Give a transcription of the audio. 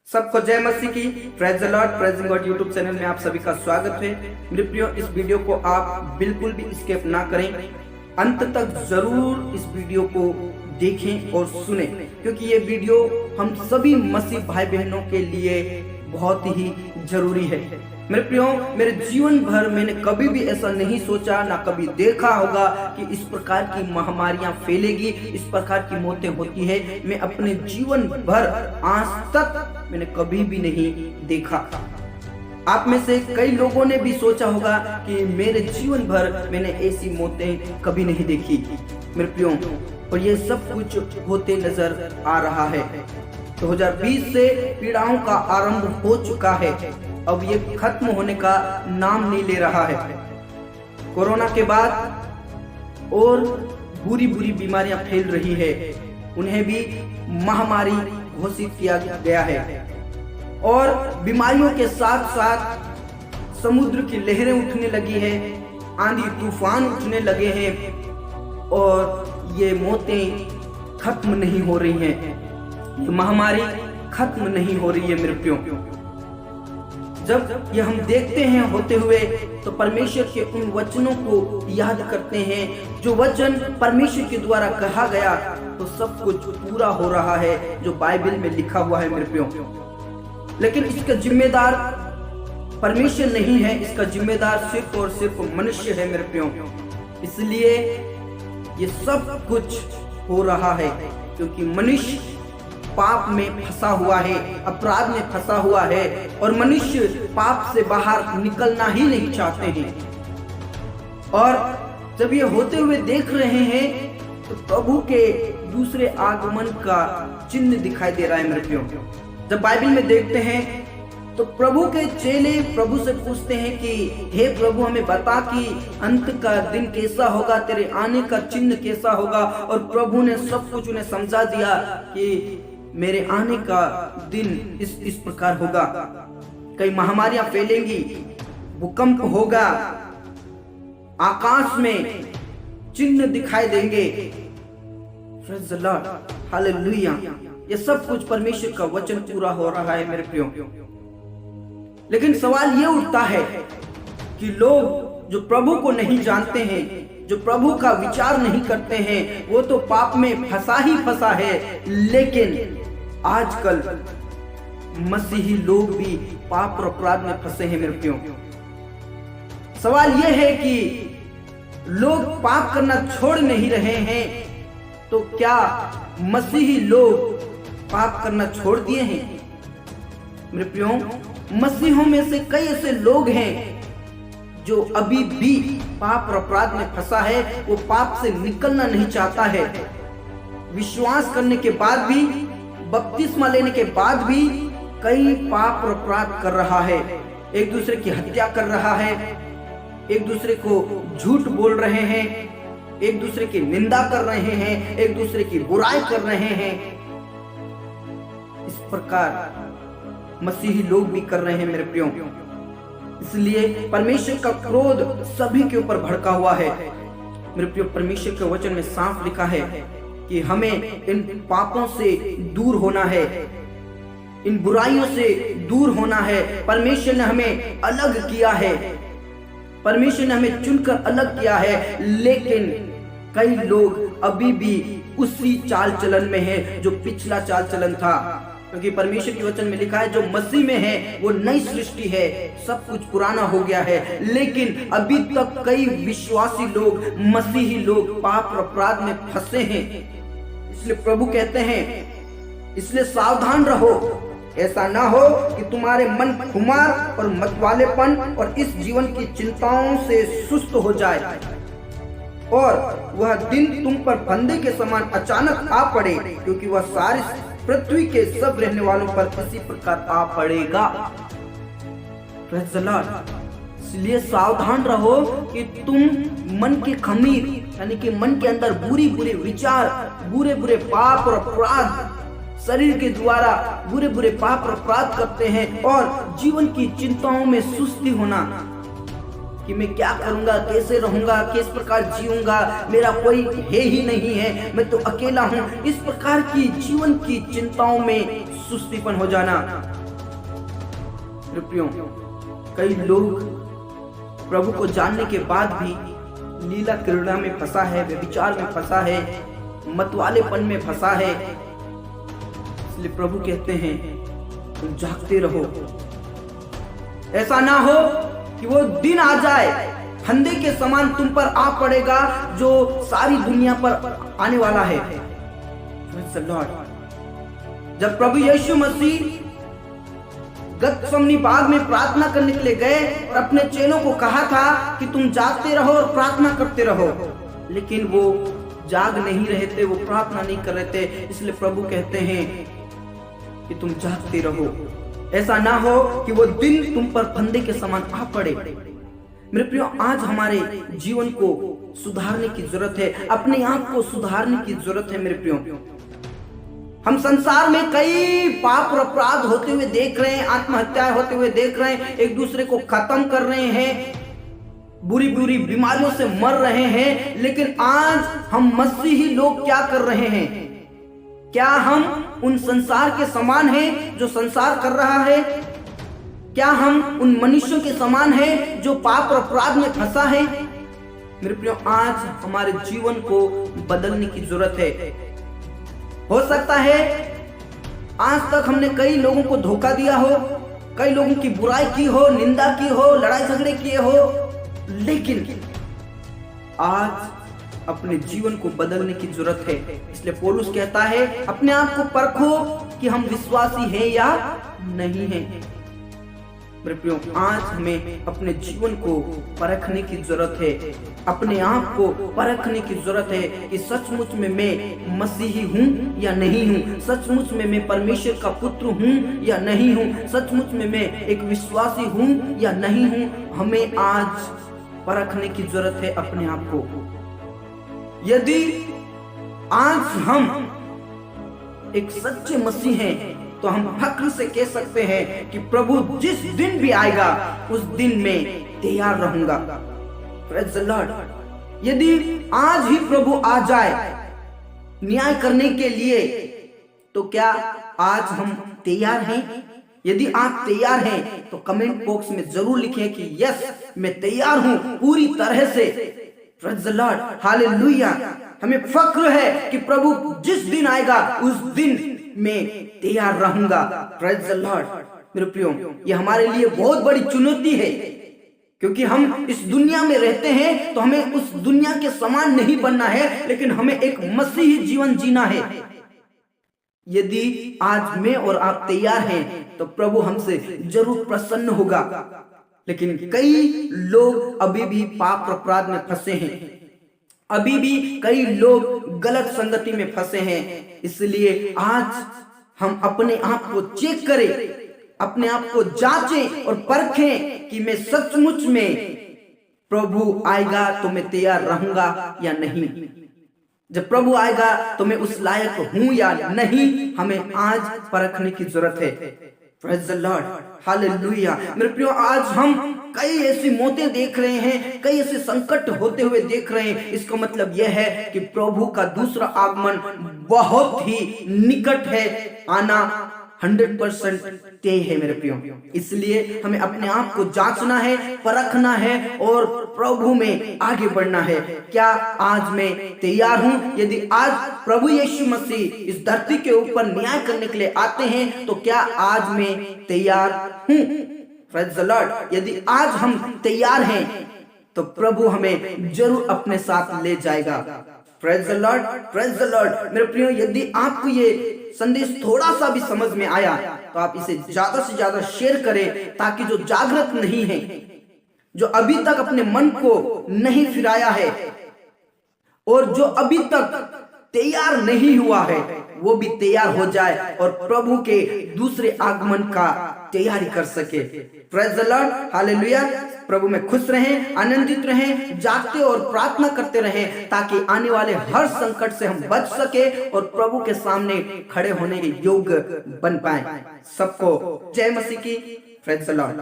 सबको जय मसीह की। Praise the Lord, praising God YouTube channel में आप सभी का स्वागत है। मेरे प्रियो, इस वीडियो को आप बिल्कुल भी स्किप ना करें, अंत तक जरूर इस वीडियो को देखें और सुने, क्योंकि ये वीडियो हम सभी मसीह भाई बहनों के लिए बहुत ही जरूरी है। मेरे प्रियो, मेरे जीवन भर मैंने कभी भी ऐसा नहीं सोचा, ना कभी देखा होगा कि इस प्रकार की महामारियां फैलेगी, इस प्रकार की मौतें होती है। मैं अपने जीवन भर आज तक मैंने कभी भी नहीं देखा। आप में से कई लोगों ने भी सोचा होगा कि मेरे जीवन भर मैंने ऐसी मौतें कभी नहीं देखी। मेरे प्रियो, और ये सब कुछ होते नजर आ रहा है। 2020 से पीड़ाओं का आरंभ हो चुका है, अब ये खत्म होने का नाम नहीं ले रहा है। कोरोना के बाद और बुरी बुरी बीमारियां फैल रही है, उन्हें भी महामारी घोषित किया गया है। और बीमारियों के साथ साथ समुद्र की लहरें उठने लगी है, आंधी तूफान उठने लगे हैं, और ये मौतें खत्म नहीं हो रही हैं, ये महामारी खत्म नहीं हो रही है। मेरे प्रियो, जब ये हम देखते हैं होते हुए, तो परमेश्वर के उन वचनों को याद करते हैं जो वचन परमेश्वर के द्वारा कहा गया, तो सब कुछ पूरा हो रहा है जो बाइबल में लिखा हुआ है। मेरे प्रियो, लेकिन इसका जिम्मेदार परमेश्वर नहीं है, इसका जिम्मेदार सिर्फ और सिर्फ मनुष्य है। मेरे प्रियो, इसलिए ये सब कुछ हो रहा है क्योंकि मनुष्य पाप में फंसा हुआ है, अपराध में फंसा हुआ है, और मनुष्य पाप से बाहर निकलना ही नहीं चाहते हैं। और जब ये होते हुए देख रहे हैं, तो प्रभु के दूसरे आगमन का चिन्ह दिखाई दे रहा है। मेरे प्रियो, जब बाइबल में देखते हैं तो प्रभु के चेले प्रभु से पूछते हैं कि हे प्रभु, हमें बता कि अंत का दिन कैसा होगा, तेरे आने का चिन्ह कैसा होगा। और प्रभु ने सब कुछ उन्हें समझा दिया कि मेरे आने का दिन इस प्रकार होगा। कई महामारियां फैलेंगी, भूकंप होगा, आकाश में चिन्ह दिखाई देंगे। Praise the lord, hallelujah. ये सब कुछ परमेश्वर का वचन पूरा हो रहा है। मेरे प्रियो, लेकिन सवाल ये उठता है कि लोग जो प्रभु को नहीं जानते हैं, जो प्रभु का विचार नहीं करते हैं, वो तो पाप में फंसा ही फंसा है। लेकिन आजकल मसीही लोग भी पाप और अपराध में फंसे हैं। मेरे प्रियो, सवाल यह है कि लोग पाप करना छोड़ नहीं रहे हैं, तो क्या मसीही लोग पाप करना छोड़ दिए हैं? मेरे प्रियो, मसीहों में से कई ऐसे लोग हैं जो अभी भी पाप और अपराध में फंसा है, वो पाप से निकलना नहीं चाहता है। विश्वास करने के बाद भी, बपतिस्मा लेने के बाद भी कई पाप और अपराध कर रहा है। एक दूसरे की हत्या कर रहा है, एक दूसरे को झूठ बोल रहे हैं, एक दूसरे की निंदा कर रहे हैं, एक दूसरे की बुराई कर रहे हैं। इस प्रकार मसीही लोग भी कर रहे हैं। मेरे प्रियो, इसलिए परमेश्वर का क्रोध सभी के ऊपर भड़का हुआ है। मेरे प्रियो, परमेश्वर के वचन में साफ लिखा है कि हमें इन पापों से दूर होना है, इन बुराइयों से दूर होना है। परमेश्वर ने हमें अलग किया है, परमेश्वर ने हमें चुनकर अलग किया है, लेकिन कई लोग अभी भी उसी चाल चलन में है जो पिछला चाल चलन था। क्योंकि परमेश्वर के वचन में लिखा है, जो मसीह में है वो नई सृष्टि है, सब कुछ पुराना हो गया है। लेकिन अभी तक कई विश्वासी लोग, मसीही लोग पाप और अपराध में फंसे हैं। इसलिए प्रभु कहते हैं, इसलिए सावधान रहो, ऐसा ना हो कि तुम्हारे मन खुमार और मतवालेपन और इस जीवन की चिंताओं से सुस्त हो जाए, और वह दिन तुम पर फंदे के समान अचानक आ पड़े, क्योंकि वह सारी पृथ्वी के सब रहने वालों पर इसी प्रकार आ पड़ेगा। Praise the Lord. इसलिए सावधान रहो कि तुम मन के खमीर, यानी कि मन के अंदर बुरी बुरे विचार, बुरे बुरे पाप और अपराध, शरीर के द्वारा बुरे बुरे पाप और अपराध करते हैं, और जीवन की चिंताओं में सुस्ती होना कि मैं क्या करूंगा, कैसे रहूंगा, किस प्रकार जीऊंगा, मेरा कोई है ही नहीं है, मैं तो अकेला हूं। इस प्रकार की जीवन की चिंताओं में सुस्तीपन हो जाना। मेरे प्रियो, कई लोग प्रभु को जानने के बाद भी लीला क्रीड़ा में फंसा है, व्यभिचार में फंसा है, मतवालेपन में फंसा है। इसलिए प्रभु कहते हैं तुम जागते रहो। ऐसा ना हो कि वो दिन आ जाए फंदे के समान तुम पर आ पड़ेगा जो सारी दुनिया पर आने वाला है। जब प्रभु यीशु मसीह गतसमनी बाग में प्रार्थना करने के लिए गए और अपने चेलों को कहा था कि तुम जागते रहो और प्रार्थना करते रहो, लेकिन वो जाग नहीं रहे थे, वो प्रार्थना नहीं कर रहे थे। इसलिए प्रभु कहते हैं कि तुम जागते रहो। ऐसा ना हो कि वो दिन तुम पर फंदे के समान आ पड़े। मेरे प्रियो, आज हमारे जीवन को सुधारने की जरूरत है, अपने आप को सुधारने की जरूरत है। मेरे प्रियो, हम संसार में कई पाप और अपराध होते हुए देख रहे हैं, आत्महत्याएं होते हुए देख रहे हैं, एक दूसरे को खत्म कर रहे हैं, बुरी बुरी बीमारियों से मर रहे हैं। लेकिन आज हम मसीही लोग क्या कर रहे हैं? क्या हम उन संसार के समान हैं जो संसार कर रहा है? क्या हम उन मनुष्यों के समान हैं जो पाप और अपराध में फंसा है? मेरे प्रियो, आज हमारे जीवन को बदलने की जरूरत है। हो सकता है आज तक हमने कई लोगों को धोखा दिया हो, कई लोगों की बुराई की हो, निंदा की हो, लड़ाई झगड़े किए हो, लेकिन आज अपने जीवन को बदलने की जरूरत है। इसलिए पौलुस कहता है अपने आप को परखो कि हम विश्वासी हैं या नहीं हैं। मेरे प्रियो, आज हमें अपने जीवन को परखने की जरूरत है, अपने आप को परखने की जरूरत है कि सचमुच में मैं मसीही हूँ या नहीं हूँ, सचमुच में मैं परमेश्वर का पुत्र हूँ या नहीं हूँ, सचमुच में मैं एक विश्वासी हूँ या नहीं हूँ। हमें आज परखने की जरूरत है अपने आप को। यदि आज हम एक सच्चे मसीह हैं तो हम फक्र से कह सकते हैं कि प्रभु जिस दिन भी आएगा उस दिन में तैयार रहूंगा। Praise the Lord. यदि आज ही प्रभु आ जाए न्याय करने के लिए, तो क्या आज हम तैयार हैं? यदि आप तैयार हैं तो कमेंट बॉक्स में जरूर लिखें कि यस, मैं तैयार हूं पूरी तरह से। Praise the lord, hallelujah. हमें फक्र है कि प्रभु जिस दिन आएगा उस दिन में तैयार रहूंगा। Praise the Lord. मेरे प्रियो, ये हमारे लिए बहुत बड़ी चुनौती है, क्योंकि हम इस दुनिया में रहते हैं तो हमें उस दुनिया के समान नहीं बनना है, लेकिन हमें एक मसीही जीवन जीना है। यदि आज मैं और आप तैयार हैं तो प्रभु हमसे जरूर प्रसन्न होगा। लेकिन कई लोग अभी भी पाप अपराध में फंसे हैं, अभी भी कई लोग गलत संगति में फंसे हैं। इसलिए आज हम अपने आप को चेक करें, अपने आप को जांचें और परखें कि मैं सचमुच में प्रभु आएगा तो मैं तैयार रहूंगा या नहीं। जब प्रभु आएगा तो मैं उस लायक हूं या नहीं, हमें आज परखने की जरूरत है। Praise the lord, hallelujah. मेरे प्रियो, आज हम कई ऐसी मौतें देख रहे हैं, कई ऐसे संकट होते हुए देख रहे हैं। इसका मतलब यह है कि प्रभु का दूसरा आगमन बहुत ही निकट है, आना 100% तय है मेरे प्रियो। इसलिए हमें अपने आप को जांचना है, परखना है और प्रभु में आगे बढ़ना है। क्या आज मैं तैयार हूं? यदि आज प्रभु यीशु मसीह इस धरती के ऊपर न्याय करने के लिए आते हैं तो क्या आज मैं तैयार हूं? Praise the Lord. यदि आज हम तैयार हैं तो प्रभु हमें जरूर अपने साथ ले जाएगा। Praise the Lord, praise the Lord. मेरे प्रियो, यदि आपको ये संदेश थोड़ा सा भी समझ में आया तो आप इसे ज्यादा से ज्यादा शेयर करें, ताकि जो जागृत नहीं है, जो अभी तक अपने मन को नहीं फिराया है और जो अभी तक तैयार नहीं हुआ है, वो भी तैयार हो जाए और प्रभु के दूसरे आगमन का तैयारी कर सके। Praise the lord, hallelujah. प्रभु में खुश रहें, आनंदित रहें, जागते और प्रार्थना करते रहें, ताकि आने वाले हर संकट से हम बच सके और प्रभु के सामने खड़े होने के योग्य बन पाए। सबको जय मसीह की। Praise the Lord.